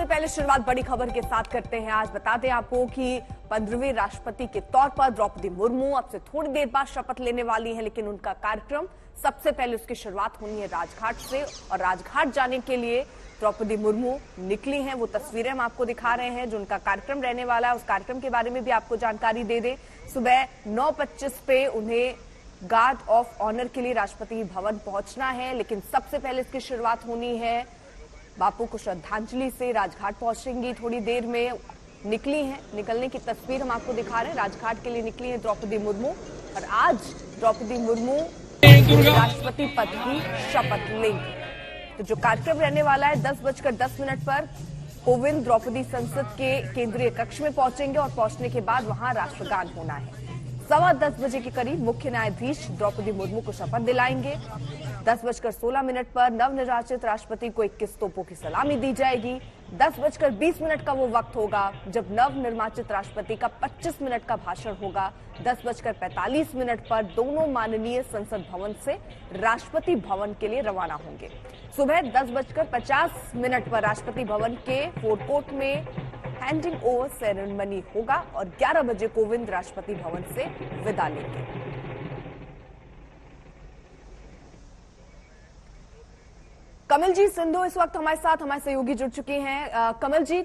सबसे पहले शुरुआत बड़ी खबर के साथ करते हैं। आज बता दें आपको कि 15वें राष्ट्रपति के तौर पर द्रौपदी मुर्मू अब से थोड़ी देर बाद शपथ लेने वाली हैं, लेकिन उनका कार्यक्रम सबसे पहले उसकी शुरुआत होनी है राजघाट से। और राजघाट जाने के लिए द्रौपदी मुर्मू निकली हैं। वो तस्वीरें हम आपको दिखा रहे हैं जो उनका कार्यक्रम रहने वाला है। उस कार्यक्रम के बारे में भी आपको जानकारी दे दें। सुबह 9:25 पे उन्हें गार्ड ऑफ ऑनर के लिए राष्ट्रपति भवन पहुंचना है, लेकिन सबसे पहले इसकी शुरुआत होनी है बापू को श्रद्धांजलि से। राजघाट पहुंचेंगी, थोड़ी देर में निकली हैं। निकलने की तस्वीर हम आपको दिखा रहे हैं। राजघाट के लिए निकली हैं द्रौपदी मुर्मू और आज द्रौपदी मुर्मू राष्ट्रपति पद की शपथ लेंगी। तो जो कार्यक्रम रहने वाला है 10:10 पर कोविंद द्रौपदी संसद के केंद्रीय कक्ष में पहुंचेंगे और पहुंचने के बाद वहां राष्ट्रगान होना है। 10:15 के करीब मुख्य न्यायाधीश द्रौपदी मुर्मू को शपथ दिलाएंगे। 10:16 पर नवनिर्वाचित राष्ट्रपति को 21 तोपों की सलामी दी जाएगी। 10:20 का वो वक्त होगा जब नवनिर्वाचित राष्ट्रपति का 25 मिनट का भाषण होगा। 10:45 पर दोनों माननीय संसद भवन से राष्ट्रपति भवन के लिए रवाना होंगे। सुबह 10:50 पर राष्ट्रपति भवन के फोरकोर्ट में हैंडिंग ओवर सेरेमनी होगा और 11 बजे कोविंद राष्ट्रपति भवन से विदा लेंगे। कमल जी सिंधु इस वक्त हमारे साथ, हमारे सहयोगी जुड़ चुके हैं। कमल जी,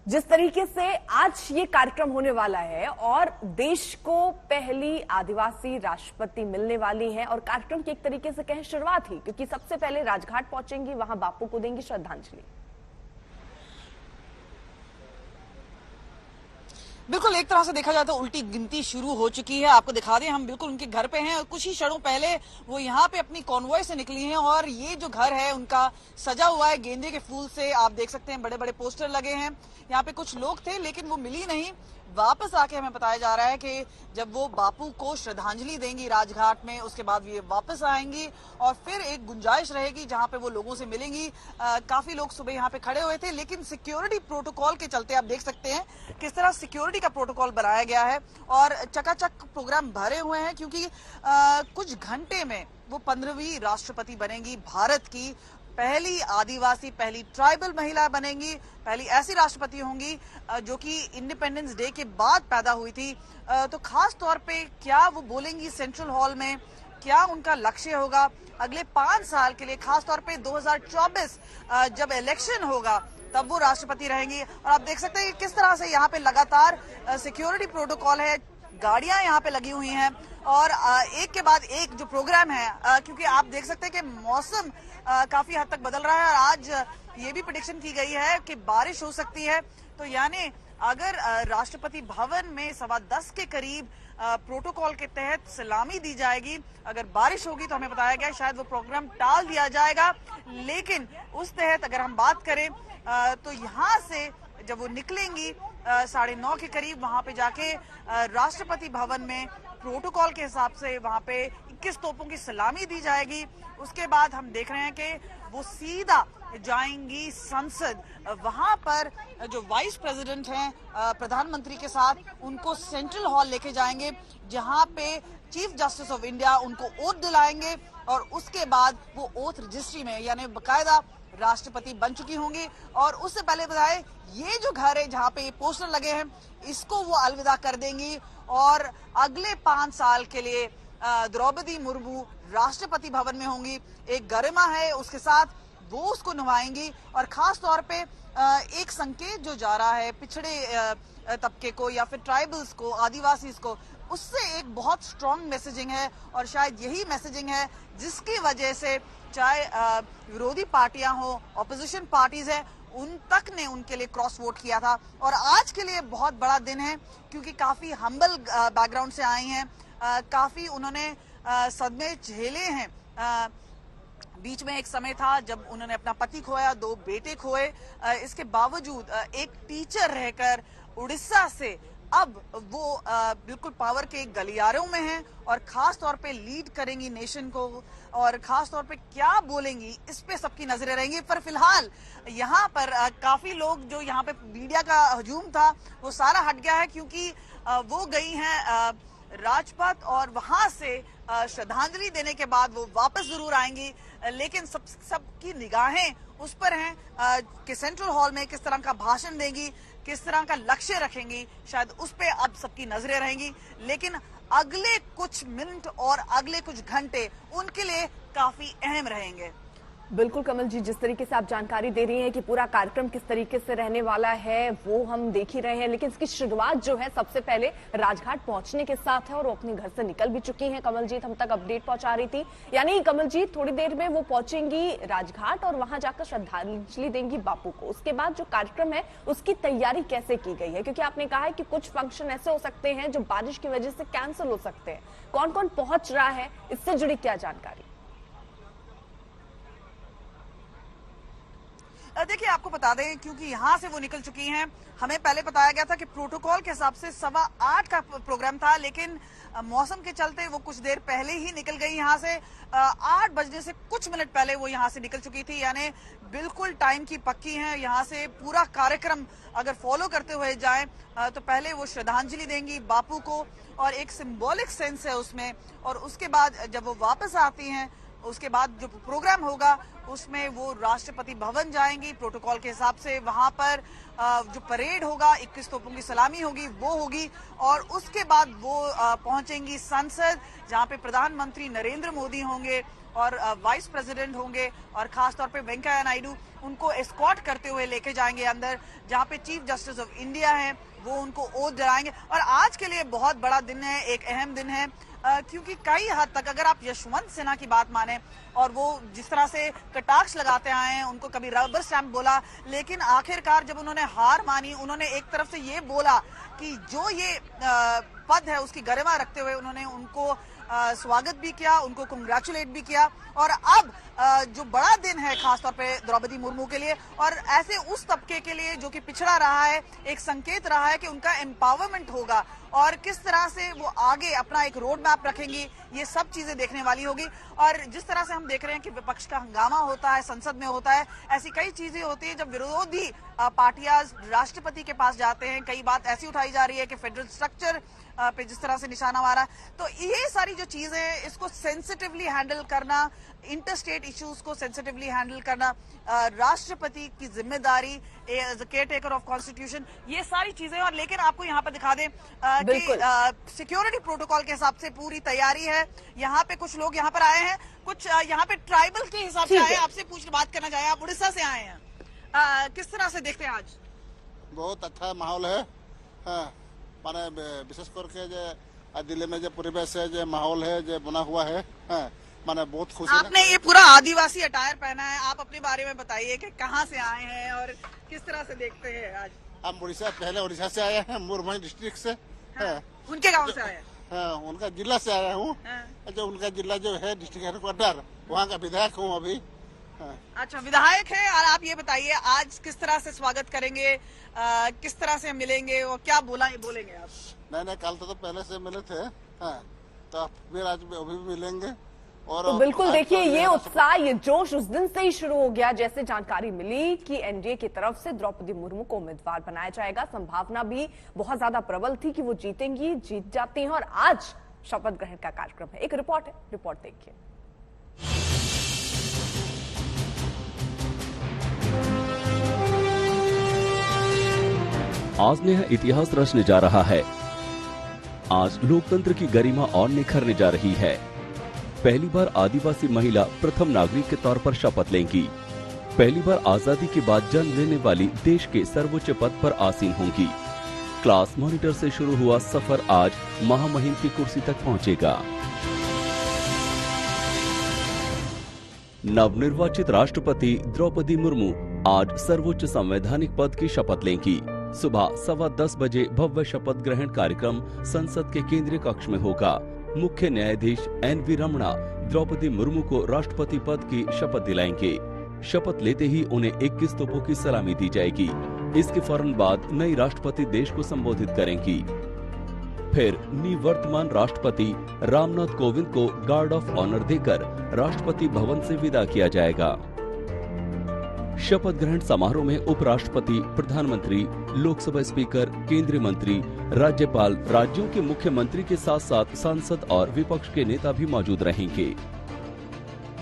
जिस तरीके से आज ये कार्यक्रम होने वाला है और देश को पहली आदिवासी राष्ट्रपति मिलने वाली है और कार्यक्रम की एक तरीके से कहें शुरुआत ही, क्योंकि सबसे पहले राजघाट पहुंचेंगी, वहां बापू को देंगी श्रद्धांजलि। बिल्कुल, एक तरह से देखा जाए तो उल्टी गिनती शुरू हो चुकी है। आपको दिखा दें, हम बिल्कुल उनके घर पे हैं और कुछ ही क्षणों पहले वो यहाँ पे अपनी कॉन्वॉय से निकली हैं और ये जो घर है उनका सजा हुआ है गेंदे के फूल से। आप देख सकते हैं बड़े बड़े पोस्टर लगे हैं। यहाँ पे कुछ लोग थे लेकिन वो मिली नहीं। वापस आके हमें बताया जा रहा है कि जब वो बापू को श्रद्धांजलि देंगी राजघाट में, उसके बाद ये वापस आएंगी और फिर एक गुंजाइश रहेगी जहां पे वो लोगों से मिलेंगी। काफी लोग सुबह यहाँ पे खड़े हुए थे, लेकिन सिक्योरिटी प्रोटोकॉल के चलते आप देख सकते हैं किस तरह सिक्योरिटी का प्रोटोकॉल बनाया गया है और चकाचक प्रोग्राम भरे हुए हैं, क्योंकि कुछ घंटे में वो 15वीं राष्ट्रपति बनेंगी। भारत की पहली आदिवासी, पहली ट्राइबल महिला बनेंगी, पहली ऐसी राष्ट्रपति होंगी जो कि इंडिपेंडेंस डे के बाद पैदा हुई थी। तो खास तौर पे क्या वो बोलेंगी सेंट्रल हॉल में, क्या उनका लक्ष्य होगा अगले 5 साल के लिए, खास तौर पे 2024 जब इलेक्शन होगा तब वो राष्ट्रपति रहेंगी। और आप देख सकते हैं कि किस तरह से यहाँ पे लगातार सिक्योरिटी प्रोटोकॉल है, गाड़ियां यहाँ पे लगी हुई हैं और एक के बाद एक जो प्रोग्राम है, क्योंकि आप देख सकते हैं कि मौसम काफी हद तक बदल रहा है और आज ये भी प्रेडिक्शन की गई है कि बारिश हो सकती है। तो यानी अगर राष्ट्रपति भवन में 10:15 के करीब प्रोटोकॉल के तहत सलामी दी जाएगी, अगर बारिश होगी तो हमें बताया गया शायद वो प्रोग्राम टाल दिया जाएगा। लेकिन उस तहत अगर हम बात करें तो यहाँ से जब वो निकलेंगी 9:30 के करीब, वहां पे जाके राष्ट्रपति भवन में प्रोटोकॉल के हिसाब से वहां पे 21 तोपों की सलामी दी जाएगी। उसके बाद हम देख रहे हैं कि वो सीधा जाएंगी संसद। वहां पर जो वाइस प्रेसिडेंट हैं प्रधानमंत्री के साथ, उनको सेंट्रल हॉल लेके जाएंगे जहां पे चीफ जस्टिस ऑफ इंडिया उनको ओथ दिलाएंगे और उसके बाद वो ओथ रजिस्ट्री में यानी बकायदा राष्ट्रपति बन चुकी होंगी। और उससे पहले बताए ये जो घर है जहां पे ये पोस्टर लगे हैं, इसको वो अलविदा कर देंगी और अगले 5 साल के लिए द्रौपदी मुर्मू राष्ट्रपति भवन में होंगी। एक गरिमा है उसके साथ, वो उसको निभाएंगी और खास तौर पे एक संकेत जो जा रहा है पिछड़े तबके को या फिर ट्राइबल्स को, आदिवासीज को, उससे एक बहुत स्ट्रॉन्ग मैसेजिंग है और शायद यही मैसेजिंग है जिसकी वजह से चाहे विरोधी पार्टियां हो, ऑपोजिशन पार्टीज है, उन तक ने उनके लिए क्रॉस वोट किया था। और आज के लिए बहुत बड़ा दिन है क्योंकि काफी हम्बल बैकग्राउंड से आई हैं, काफी उन्होंने सदमे झेले हैं। बीच में एक समय था जब उन्होंने अपना पति खोया, 2 बेटे खोए, इसके बावजूद एक टीचर रहकर उड़ीसा से अब वो बिल्कुल पावर के गलियारों में हैं और खास तौर पे लीड करेंगी नेशन को और खास तौर पे क्या बोलेंगी इस पे सबकी नजरें रहेंगी। पर फिलहाल यहाँ पर काफी लोग, जो यहाँ पे मीडिया का हजूम था वो सारा हट गया है, क्योंकि वो गई हैं राजपथ और वहां से श्रद्धांजलि देने के बाद वो वापस जरूर आएंगी, लेकिन सबकी निगाहें उस पर हैं कि सेंट्रल हॉल में किस तरह का भाषण देंगी, किस तरह का लक्ष्य रखेंगी, शायद उस पे अब सबकी नजरें रहेंगी। लेकिन अगले कुछ मिनट और अगले कुछ घंटे उनके लिए काफी अहम रहेंगे। बिल्कुल कमल जी, जिस तरीके से आप जानकारी दे रही हैं कि पूरा कार्यक्रम किस तरीके से रहने वाला है वो हम देख ही रहे हैं, लेकिन इसकी शुरुआत जो है सबसे पहले राजघाट पहुंचने के साथ है और वो अपने घर से निकल भी चुकी हैं। कमलजीत हम तक अपडेट पहुंचा रही थी, यानी कमलजीत थोड़ी देर में वो पहुंचेंगी राजघाट और वहां जाकर श्रद्धांजलि देंगी बापू को। उसके बाद जो कार्यक्रम है उसकी तैयारी कैसे की गई है, क्योंकि आपने कहा है कि कुछ फंक्शन ऐसे हो सकते हैं जो बारिश की वजह से कैंसिल हो सकते हैं, कौन कौन पहुंच रहा है, इससे जुड़ी क्या जानकारी? देखिए, आपको बता दें, क्योंकि यहाँ से वो निकल चुकी हैं, हमें पहले बताया गया था कि प्रोटोकॉल के हिसाब से 8:15 का प्रोग्राम था, लेकिन मौसम के चलते वो कुछ देर पहले ही निकल गई यहाँ से। 8 बजने से कुछ मिनट पहले वो यहाँ से निकल चुकी थी, यानी बिल्कुल टाइम की पक्की हैं। यहाँ से पूरा कार्यक्रम अगर फॉलो करते हुए जाएं तो पहले वो श्रद्धांजलि देंगी बापू को और एक सिंबॉलिक सेंस है उसमें, और उसके बाद जब वो वापस आती हैं उसके बाद जो प्रोग्राम होगा उसमें वो राष्ट्रपति भवन जाएंगी प्रोटोकॉल के हिसाब से। वहां पर जो परेड होगा, 21 तोपों की सलामी होगी, वो होगी, और उसके बाद वो पहुंचेंगी संसद, जहां पे प्रधानमंत्री नरेंद्र मोदी होंगे और वाइस प्रेसिडेंट होंगे, और खास तौर पे वेंकैया नायडू उनको एस्कॉर्ट करते हुए लेके जाएंगे अंदर, जहां पे चीफ जस्टिस ऑफ इंडिया है वो उनको ओथ दिलाएंगे। और आज के लिए बहुत बड़ा दिन है, एक अहम दिन है, क्योंकि कई हद तक अगर आप यशवंत सिन्हा की बात माने, और वो जिस तरह से कटाक्ष लगाते आए हैं, उनको कभी रबर स्टैंप बोला, लेकिन आखिरकार जब उन्होंने हार मानी, उन्होंने एक तरफ से ये बोला कि जो ये पद है उसकी गरिमा रखते हुए उन्होंने उनको स्वागत भी किया, उनको कंग्रेचुलेट भी किया। और अब जो बड़ा दिन है खासतौर पे द्रौपदी मुर्मू के लिए और ऐसे उस तबके के लिए जो कि पिछड़ा रहा है, एक संकेत रहा है कि उनका एम्पावरमेंट होगा और किस तरह से वो आगे अपना एक रोड मैप रखेंगी, ये सब चीजें देखने वाली होगी। और जिस तरह से हम देख रहे हैं कि विपक्ष का हंगामा होता है, संसद में होता है, ऐसी कई चीजें होती है जब विरोधी पार्टियां राष्ट्रपति के पास जाते हैं। कई बात ऐसी उठाई जा रही है कि फेडरल स्ट्रक्चर पे जिस तरह से निशाना मारा, तो ये सारी जो चीजें हैं इसको सेंसिटिवली हैंडल करना, इंटर स्टेट इश्यूज को सेंसिटिवली हैंडल करना राष्ट्रपति की जिम्मेदारी as a care taker of constitution, ये सारी चीजें। और लेकिन आपको यहाँ पर दिखा दें कि सिक्योरिटी प्रोटोकॉल के हिसाब से पूरी तैयारी है। यहाँ पे कुछ लोग यहाँ पर आए हैं, कुछ यहाँ पे ट्राइबल के हिसाब से आए हैं। आपसे पूछ बात करना चाहे, आप उड़ीसा से आए हैं, किस तरह से देखते हैं आज? बहुत अच्छा माहौल है, माने विशेष करके जो दिल्ली में जो परिवेश है, जो माहौल है, जो बना हुआ है, माने बहुत खुशी। आपने ये पूरा आदिवासी अटायर पहना है, आप अपने बारे में बताइए कि कहाँ से आए हैं और किस तरह से देखते हैं आज? हम पहले उड़ीसा से आए हैं, मयूरभंज डिस्ट्रिक्ट से। उनके गांव से आए हैं? हाँ, उनका जिला से आया हूँ। जो उनका जिला जो है डिस्ट्रिक्ट हेडक्वार्टर, वहाँ का विधायक हूँ अभी। अच्छा, विधायक है। और आप ये बताइए आज किस तरह से स्वागत करेंगे, किस तरह से मिलेंगे और क्या बोलेंगे आप? नहीं, कल तो पहले से मिले थे, तो फिर आज अभी भी मिलेंगे। और तो बिल्कुल देखिए, ये उत्साह, ये जोश उस दिन से ही शुरू हो गया जैसे जानकारी मिली कि एनडीए की तरफ से द्रौपदी मुर्मू को उम्मीदवार बनाया जाएगा। संभावना भी बहुत ज्यादा प्रबल थी कि वो जीत जाती हैं और आज शपथ ग्रहण का कार्यक्रम है। एक रिपोर्ट है, रिपोर्ट देखिए। आज नया इतिहास रचने जा रहा है। आज लोकतंत्र की गरिमा और निखरने जा रही है। पहली बार आदिवासी महिला प्रथम नागरिक के तौर पर शपथ लेंगी। पहली बार आजादी के बाद जन्म लेने वाली देश के सर्वोच्च पद पर आसीन होंगी। क्लास मॉनिटर से शुरू हुआ सफर आज महामहिम की कुर्सी तक पहुंचेगा। नवनिर्वाचित राष्ट्रपति द्रौपदी मुर्मू आज सर्वोच्च संवैधानिक पद की शपथ लेंगी। सुबह 10:15 बजे भव्य शपथ ग्रहण कार्यक्रम संसद के केंद्रीय कक्ष में होगा। मुख्य न्यायाधीश NV रमणा द्रौपदी मुर्मू को राष्ट्रपति पद की शपथ दिलाएंगे। शपथ लेते ही उन्हें 21 तोपों की सलामी दी जाएगी। इसके फौरन बाद नई राष्ट्रपति देश को संबोधित करेंगी। फिर निवर्तमान राष्ट्रपति रामनाथ कोविंद को गार्ड ऑफ ऑनर देकर राष्ट्रपति भवन से विदा किया जाएगा। शपथ ग्रहण समारोह में उपराष्ट्रपति, प्रधानमंत्री, लोकसभा स्पीकर, केंद्रीय मंत्री, राज्यपाल, राज्यों के मुख्यमंत्री के साथ साथ सांसद और विपक्ष के नेता भी मौजूद रहेंगे।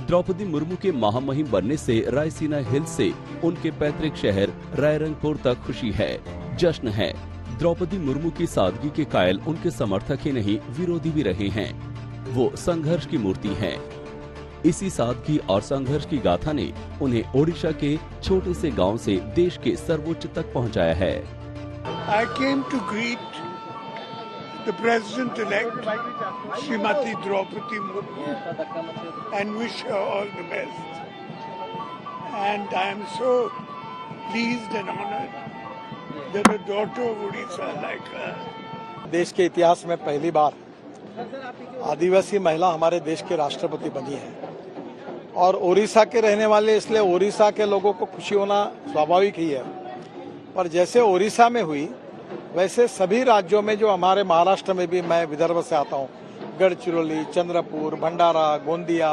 द्रौपदी मुर्मू के महामहिम बनने से रायसीना हिल्स से उनके पैतृक शहर रायरंगपुर तक खुशी है, जश्न है। द्रौपदी मुर्मू की सादगी के कायल उनके समर्थक ही नहीं, विरोधी भी रहे हैं। वो संघर्ष की मूर्ति हैं। इसी सादगी और संघर्ष की गाथा ने उन्हें ओडिशा के छोटे से गांव से देश के सर्वोच्च तक पहुंचाया है। I came to greet the President-elect, Srimati Draupadi Murmu, and wish her all the best. And I am so pleased and honored that a daughter of Odisha like her. देश के इतिहास में पहली बार आदिवासी महिला हमारे देश के राष्ट्रपति बनी है और ओडिशा के रहने वाले, इसलिए ओडिशा के लोगों को खुशी होना स्वाभाविक ही है। पर जैसे ओडिशा में हुई वैसे सभी राज्यों में, जो हमारे महाराष्ट्र में भी, मैं विदर्भ से आता हूँ, गढ़चिरौली, चंद्रपुर, भंडारा, गोंदिया,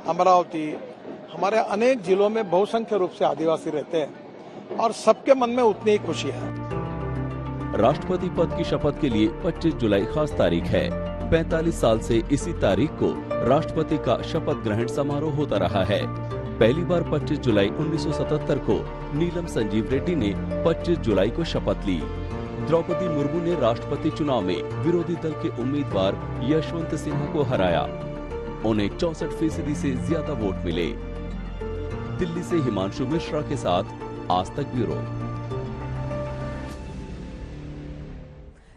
अमरावती, हमारे अनेक जिलों में बहुसंख्य रूप से आदिवासी रहते हैं और सबके मन में उतनी ही खुशी है। राष्ट्रपति पद की शपथ के लिए 25 जुलाई खास तारीख है। 45 साल से इसी तारीख को राष्ट्रपति का शपथ ग्रहण समारोह होता रहा है। पहली बार 25 जुलाई 1977 को नीलम संजीव रेड्डी ने 25 जुलाई को शपथ ली। द्रौपदी मुर्मू ने राष्ट्रपति चुनाव में विरोधी दल के उम्मीदवार यशवंत सिन्हा को हराया। उन्हें 64% से ज्यादा वोट मिले। दिल्ली से हिमांशु मिश्रा के साथ आज तक ब्यूरो।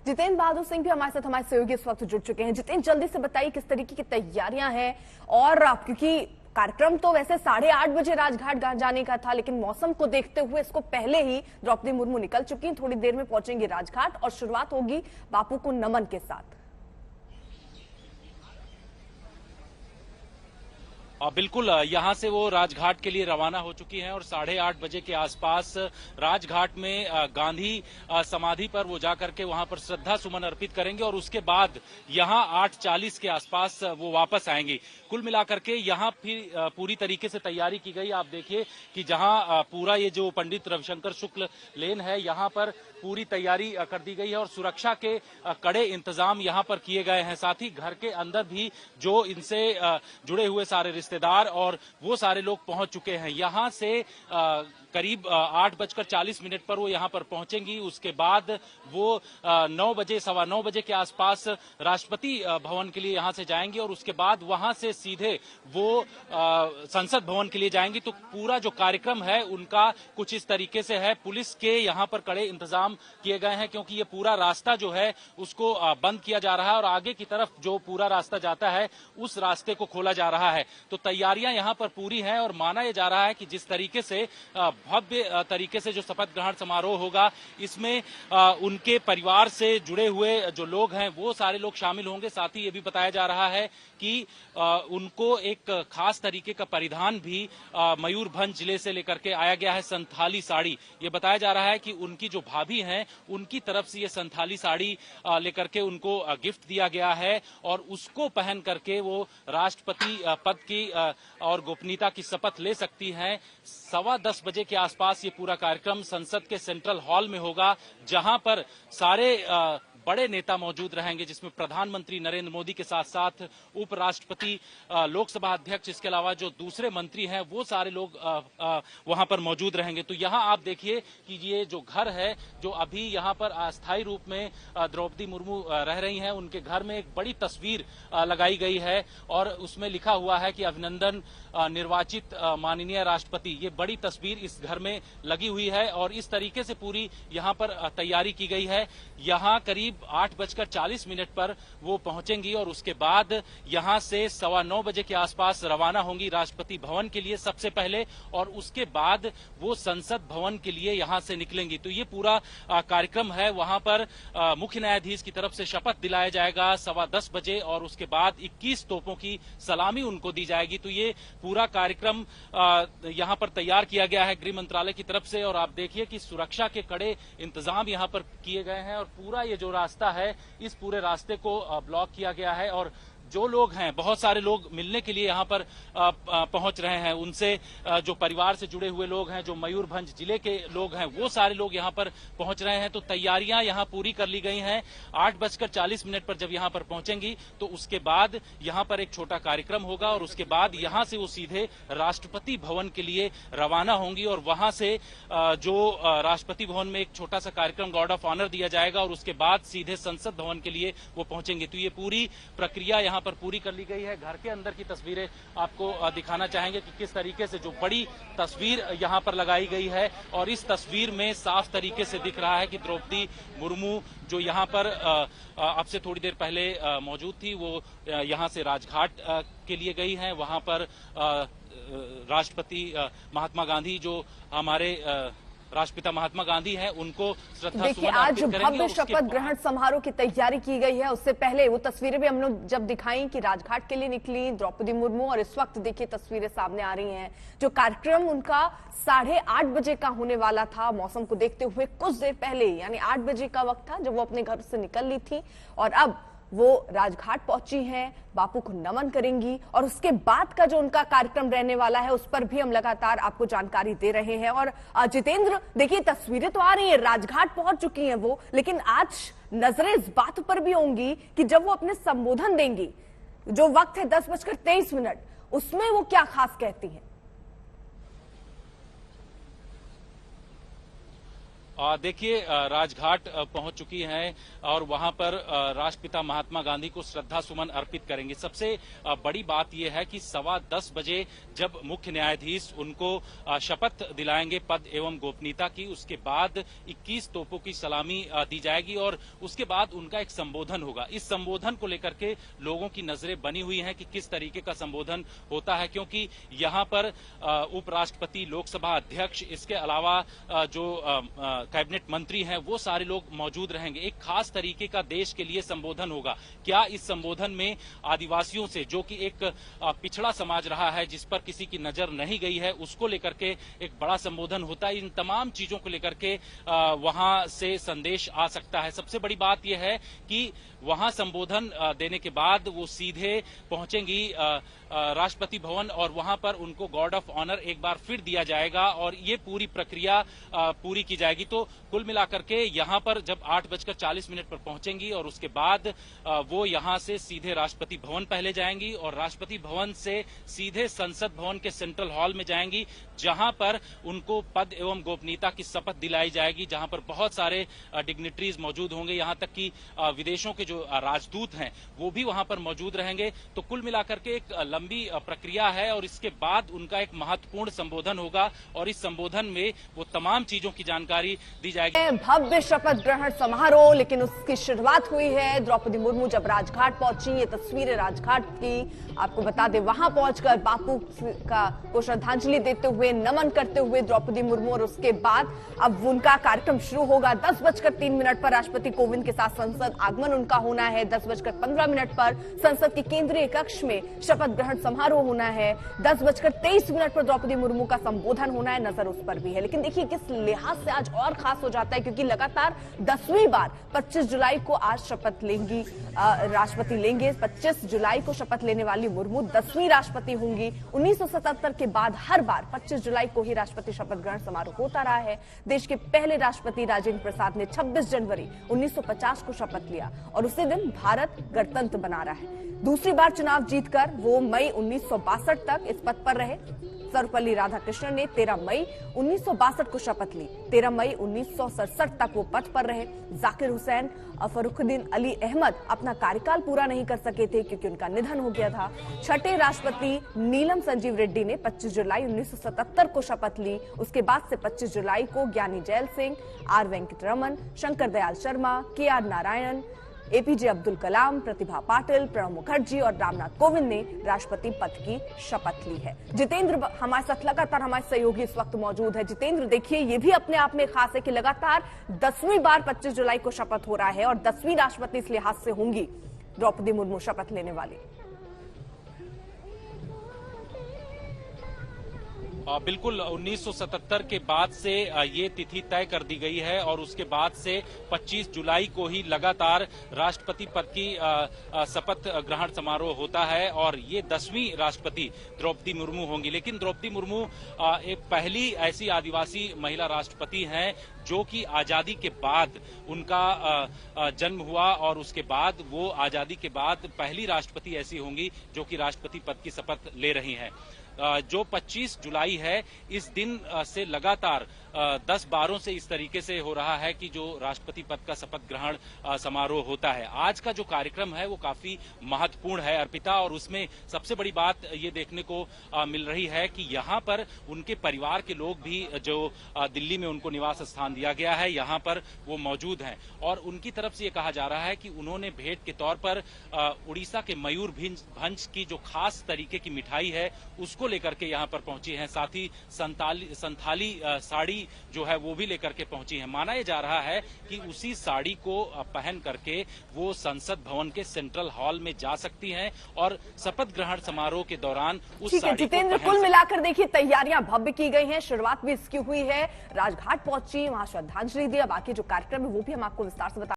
जितेंद्र बहादुर सिंह भी हमारे साथ, हमारे सहयोगी इस वक्त जुड़ चुके हैं। जितेंद्र, जल्दी से बताइए किस तरीके की तैयारियां हैं, और क्योंकि कार्यक्रम तो वैसे 8:30 बजे राजघाट जाने का था, लेकिन मौसम को देखते हुए इसको पहले ही द्रौपदी मुर्मू निकल चुकी हैं। थोड़ी देर में पहुंचेंगी राजघाट और शुरुआत होगी बापू को नमन के साथ। बिल्कुल, यहाँ से वो राजघाट के लिए रवाना हो चुकी हैं और 8:30 बजे के आसपास राजघाट में गांधी समाधि पर वो जाकर के वहां पर श्रद्धा सुमन अर्पित करेंगे और उसके बाद यहाँ 8:40 के आसपास वो वापस आएंगी। कुल मिलाकर के यहाँ फिर पूरी तरीके से तैयारी की गई। आप देखिए कि जहाँ पूरा ये जो पंडित रविशंकर शुक्ल लेन है, यहाँ पर पूरी तैयारी कर दी गई है और सुरक्षा के कड़े इंतजाम यहाँ पर किए गए हैं। साथ ही घर के अंदर भी जो इनसे जुड़े हुए सारे रिश्तेदार और वो सारे लोग पहुंच चुके हैं। यहाँ से करीब 8:40 पर वो यहाँ पर पहुंचेंगी। उसके बाद वो 9 बजे, 9:15 बजे के आसपास राष्ट्रपति भवन के लिए यहाँ से जाएंगे और उसके बाद वहां से सीधे वो संसद भवन के लिए जाएंगी। तो पूरा जो कार्यक्रम है उनका कुछ इस तरीके से है। पुलिस के यहाँ पर कड़े इंतजाम किए गए हैं क्योंकि ये पूरा रास्ता जो है उसको बंद किया जा रहा है और आगे की तरफ जो पूरा रास्ता जाता है उस रास्ते को खोला जा रहा है। तो तैयारियां यहाँ पर पूरी हैं और माना यह जा रहा है कि जिस तरीके से भव्य तरीके से जो शपथ ग्रहण समारोह होगा, इसमें उनके परिवार से जुड़े हुए जो लोग हैं वो सारे लोग शामिल होंगे। साथ ही ये भी बताया जा रहा है कि उनको एक खास तरीके का परिधान भी मयूरभंज जिले से लेकर के आया गया है, संथाली साड़ी। ये बताया जा रहा है कि उनकी जो भाभी हैं उनकी तरफ से ये संथाली साड़ी लेकर के उनको गिफ्ट दिया गया है और उसको पहन करके वो राष्ट्रपति पद की और गोपनीयता की शपथ ले सकती हैं। 10:15 बजे के आसपास ये पूरा कार्यक्रम संसद के सेंट्रल हॉल में होगा, जहां पर सारे बड़े नेता मौजूद रहेंगे, जिसमें प्रधानमंत्री नरेंद्र मोदी के साथ साथ उपराष्ट्रपति, लोकसभा अध्यक्ष, इसके अलावा जो दूसरे मंत्री हैं वो सारे लोग वहां पर मौजूद रहेंगे। तो यहाँ आप देखिए कि ये जो घर है, जो अभी यहाँ पर अस्थायी रूप में द्रौपदी मुर्मू रह रही हैं, उनके घर में एक बड़ी तस्वीर लगाई गई है और उसमें लिखा हुआ है कि अभिनंदन निर्वाचित माननीय राष्ट्रपति। ये बड़ी तस्वीर इस घर में लगी हुई है और इस तरीके से पूरी यहाँ पर तैयारी की गई है। यहाँ करीब 8:40 पर वो पहुंचेंगी और उसके बाद यहां से 9:15 बजे के आसपास रवाना होंगी राष्ट्रपति भवन के लिए सबसे पहले और उसके बाद वो संसद भवन के लिए यहां से निकलेंगी। तो ये पूरा कार्यक्रम है। वहां पर मुख्य न्यायाधीश की तरफ से शपथ दिलाया जाएगा 10:15 बजे और उसके बाद 21 तोपों की सलामी उनको दी जाएगी। तो ये पूरा कार्यक्रम यहां पर तैयार किया गया है गृह मंत्रालय की तरफ से और आप देखिए कि सुरक्षा के कड़े इंतजाम यहां पर किए गए हैं और पूरा ये जो रास्ता है, इस पूरे रास्ते को ब्लॉक किया गया है और जो लोग हैं, बहुत सारे लोग मिलने के लिए यहाँ पर पहुंच रहे हैं। उनसे जो परिवार से जुड़े हुए लोग हैं, जो मयूरभंज जिले के लोग हैं, वो सारे लोग यहाँ पर पहुंच रहे हैं। तो तैयारियां यहाँ पूरी कर ली गई हैं। 8:40 पर जब यहाँ पर पहुंचेंगी तो उसके बाद यहाँ पर एक छोटा कार्यक्रम होगा और उसके बाद यहाँ से वो सीधे राष्ट्रपति भवन के लिए रवाना होंगी और वहां से जो राष्ट्रपति भवन में एक छोटा सा कार्यक्रम गार्ड ऑफ ऑनर दिया जाएगा और उसके बाद सीधे संसद भवन के लिए वो पहुंचेंगे। तो ये पूरी प्रक्रिया यहाँ पर पूरी कर ली गई है। घर के अंदर की तस्वीरें आपको दिखाना चाहेंगे कि किस तरीके से जो बड़ी तस्वीर यहाँ पर लगाई गई है और इस तस्वीर में साफ तरीके से दिख रहा है कि द्रौपदी मुर्मू जो यहाँ पर अब से थोड़ी देर पहले मौजूद थी, वो यहाँ से राजघाट के लिए गई हैं। वहां पर राष्ट्रपति महात्मा गांधी, जो हमारे राष्ट्रपिता महात्मा गांधी हैं, उनको श्रद्धा देखिए आज भव्य शपथ ग्रहण समारोह की तैयारी की गई है। उससे पहले वो तस्वीरें भी हम लोग जब दिखाई कि राजघाट के लिए निकली द्रौपदी मुर्मू, और इस वक्त देखिए तस्वीरें सामने आ रही हैं। जो कार्यक्रम उनका 8:30 बजे का होने वाला था, मौसम को देखते हुए कुछ देर पहले यानी 8 बजे का वक्त था जब वो अपने घर से निकल ली थी और अब वो राजघाट पहुंची हैं, बापू को नमन करेंगी और उसके बाद का जो उनका कार्यक्रम रहने वाला है उस पर भी हम लगातार आपको जानकारी दे रहे हैं। और जितेंद्र देखिए तस्वीरें तो आ रही हैं, राजघाट पहुंच चुकी हैं वो, लेकिन आज नजरें इस बात पर भी होंगी कि जब वो अपने संबोधन देंगी, जो वक्त है 10:23, उसमें वो क्या खास कहती हैं। देखिए राजघाट पहुंच चुकी हैं और वहां पर राष्ट्रपिता महात्मा गांधी को श्रद्धा सुमन अर्पित करेंगे। सबसे बड़ी बात यह है कि 10:15 बजे जब मुख्य न्यायाधीश उनको शपथ दिलाएंगे पद एवं गोपनीयता की, उसके बाद 21 तोपों की सलामी दी जाएगी और उसके बाद उनका एक संबोधन होगा। इस संबोधन को लेकर के लोगों की नजरें बनी हुई हैं कि किस तरीके का संबोधन होता है, क्योंकि यहाँ पर उपराष्ट्रपति, लोकसभा अध्यक्ष, इसके अलावा जो कैबिनेट मंत्री हैं, वो सारे लोग मौजूद रहेंगे। एक खास तरीके का देश के लिए संबोधन होगा। क्या इस संबोधन में आदिवासियों से, जो कि एक पिछड़ा समाज रहा है, जिस पर किसी की नजर नहीं गई है, उसको लेकर के एक बड़ा संबोधन होता है। इन तमाम चीजों को लेकर के वहां से संदेश आ सकता है। सबसे बड़ी बात यह है कि वहां संबोधन देने के बाद वो सीधे पहुंचेंगी राष्ट्रपति भवन और वहां पर उनको गार्ड ऑफ ऑनर एक बार फिर दिया जाएगा और ये पूरी प्रक्रिया पूरी की जाएगी। तो कुल मिलाकर के यहाँ पर जब 8:40 पर पहुंचेंगी और उसके बाद वो यहाँ से सीधे राष्ट्रपति भवन पहले जाएंगी और राष्ट्रपति भवन से सीधे संसद भवन के सेंट्रल हॉल में जाएंगी, जहां पर उनको पद एवं गोपनीयता की शपथ दिलाई जाएगी, जहां पर बहुत सारे डिग्निटरीज मौजूद होंगे, यहां तक कि विदेशों के जो राजदूत हैं वो भी वहां पर मौजूद रहेंगे। तो कुल मिलाकर के एक लंबी प्रक्रिया है और इसके बाद उनका एक महत्वपूर्ण संबोधन होगा और इस संबोधन में वो तमाम चीजों की जानकारी दी जाएगी। भव्य शपथ ग्रहण समारोह, लेकिन उसकी शुरुआत हुई है द्रौपदी मुर्मू जब राजघाट पहुंची। ये तस्वीरें राजघाट की आपको बता दें, वहां पहुंचकर बापू को श्रद्धांजलि देते हुए, नमन करते हुए द्रौपदी मुर्मू, और उसके बाद अब उनका कार्यक्रम शुरू होगा। 10:03 पर राष्ट्रपति कोविंद के साथ संसद आगमन उनका होना है। 10:15 पर संसद के केंद्रीय कक्ष में शपथ ग्रहण समारोह होना है। 10:23 पर द्रौपदी मुर्मू का संबोधन होना है, नजर उस पर भी है। लेकिन देखिए किस लिहाज से आज और खास हो जाता है, क्योंकि लगातार 10वीं बार 25 जुलाई को आज शपथ लेंगी राष्ट्रपति लेंगे। 25 जुलाई को शपथ लेने वाली मुर्मू 10वीं राष्ट्रपति होंगी। 1977 के बाद हर बार 25 जुलाई को ही राष्ट्रपति शपथ ग्रहण समारोह होता रहा है। देश के पहले राष्ट्रपति राजेंद्र प्रसाद ने 26 जनवरी 1950 को शपथ लिया और उसी दिन भारत गणतंत्र बना रहा है। दूसरी बार चुनाव जीतकर वो मई 1962 तक इस पद पर रहे। सर्वपल्ली राधाकृष्णन ने 13 मई 1962 को शपथ ली। 13 मई 1967 तक वो पद पर रहे। जाकिर हुसैन और फरुखुद्दीन अली अहमद अपना कार्यकाल पूरा नहीं कर सके थे क्योंकि उनका निधन हो गया था। छठे राष्ट्रपति नीलम संजीव रेड्डी ने 25 जुलाई 1977 को शपथ ली। उसके बाद से 25 जुलाई को Giani Zail Singh, R Venkataraman, Shankar Dayal Sharma, KR Narayan, APJ Abdul Kalam, Pratibha Patil, Pranab Mukherjee और रामनाथ कोविंद ने राष्ट्रपति पद की शपथ ली है। जितेंद्र हमारे साथ लगातार हमारे सहयोगी इस वक्त मौजूद है। जितेंद्र देखिए ये भी अपने आप में खास है कि लगातार 10वीं बार 25 जुलाई को शपथ हो रहा है और 10वीं राष्ट्रपति इस लिहाज से होंगी द्रौपदी मुर्मू शपथ लेने वाली। बिल्कुल 1977 के बाद से ये तिथि तय कर दी गई है और उसके बाद से 25 जुलाई को ही लगातार राष्ट्रपति पद की शपथ ग्रहण समारोह होता है और ये 10वीं राष्ट्रपति द्रौपदी मुर्मू होंगी। लेकिन द्रौपदी मुर्मू एक पहली ऐसी आदिवासी महिला राष्ट्रपति हैं जो कि आजादी के बाद उनका जन्म हुआ और उसके बाद वो आजादी के बाद पहली राष्ट्रपति ऐसी होंगी जो कि राष्ट्रपति पद की शपथ ले रही हैं। जो 25 जुलाई है इस दिन से लगातार 10 बारों से इस तरीके से हो रहा है कि जो राष्ट्रपति पद का शपथ ग्रहण समारोह होता है। आज का जो कार्यक्रम है वो काफी महत्वपूर्ण है अर्पिता, और उसमें सबसे बड़ी बात ये देखने को मिल रही है कि यहाँ पर उनके परिवार के लोग भी जो दिल्ली में उनको निवास स्थान दिया गया है यहाँ पर वो मौजूद हैं और उनकी तरफ से ये कहा जा रहा है कि उन्होंने भेंट के तौर पर उड़ीसा के मयूरभंज की जो खास तरीके की मिठाई है उसको लेकर के यहाँ पर पहुंची हैं। साथ ही संथाली साड़ी जो है वो भी लेकर के पहुंची है। माना यह जा रहा है कि उसी साड़ी को पहन करके वो संसद भवन के सेंट्रल हॉल में जा सकती हैं और शपथ ग्रहण समारोह के दौरान उस साड़ी को जितेंद्र, कुल मिलाकर देखिए तैयारियां भव्य की गई हैं। शुरुआत भी इसकी हुई है, राजघाट पहुंची, वहां श्रद्धांजलि दी। बाकी जो कार्यक्रम है वो भी हम आपको विस्तार से बता